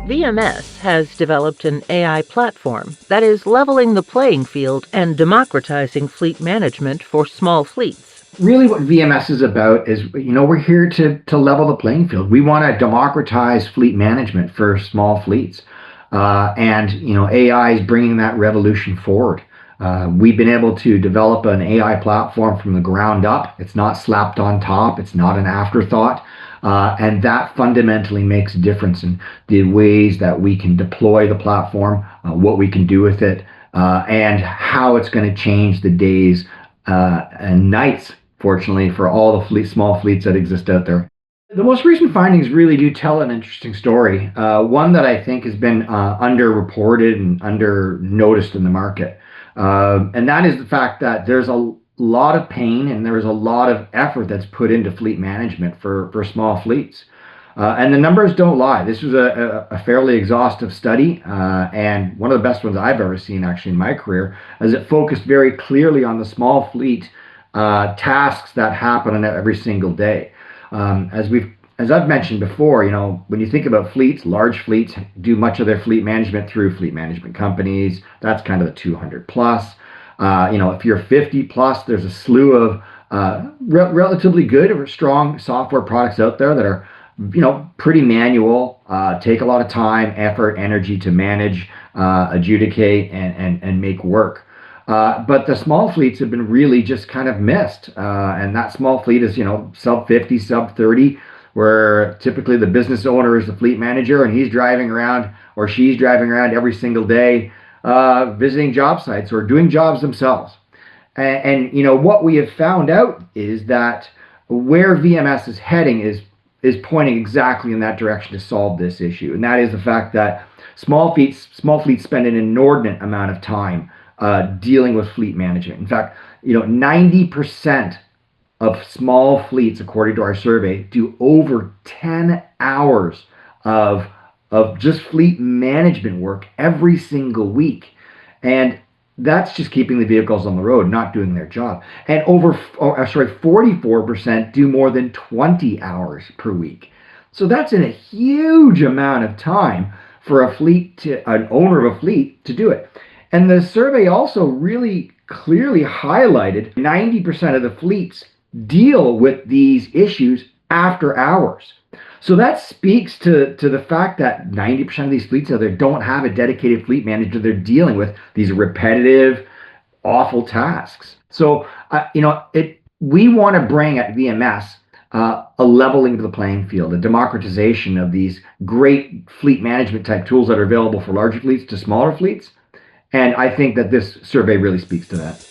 VMS has developed an AI platform that is leveling the playing field and democratizing fleet management for small fleets. Really what VMS is about is, we're here to level the playing field. We want to democratize fleet management for small fleets. AI is bringing that revolution forward. We've been able to develop an AI platform from the ground up. It's not slapped on top. It's not an afterthought. And that fundamentally makes a difference in the ways that we can deploy the platform, what we can do with it, and how it's going to change the days and nights, fortunately, for all the small fleets that exist out there. The most recent findings really do tell an interesting story, one that I think has been underreported and under noticed in the market. And that is the fact that there's a lot of pain and there's a lot of effort that's put into fleet management for small fleets. And the numbers don't lie. This was a fairly exhaustive study, and one of the best ones I've ever seen actually in my career, as it focused very clearly on the small fleet tasks that happen on every single day. As I've mentioned before, when you think about fleets, large fleets do much of their fleet management through fleet management companies. That's kind of the 200 plus. If you're 50 plus, there's a slew of relatively good or strong software products out there that are, pretty manual, take a lot of time, effort, energy to manage, adjudicate, and make work. But the small fleets have been really just kind of missed. And that small fleet is, sub 50, sub 30, where typically the business owner is the fleet manager and he's driving around or she's driving around every single day, visiting job sites or doing jobs themselves. And what we have found out is that where VMS is heading is pointing exactly in that direction to solve this issue. And that is the fact that small fleets spend an inordinate amount of time dealing with fleet management. In fact, 90% of small fleets, according to our survey, do over 10 hours of just fleet management work every single week. And that's just keeping the vehicles on the road, not doing their job. And 44% do more than 20 hours per week. So that's in a huge amount of time for an owner of a fleet to do it. And the survey also really clearly highlighted 90% of the fleets deal with these issues after hours. So that speaks to the fact that 90% of these fleets out there don't have a dedicated fleet manager. They're dealing with these repetitive, awful tasks. So, we want to bring at VMS a leveling of the playing field, a democratization of these great fleet management type tools that are available for larger fleets to smaller fleets. And I think that this survey really speaks to that.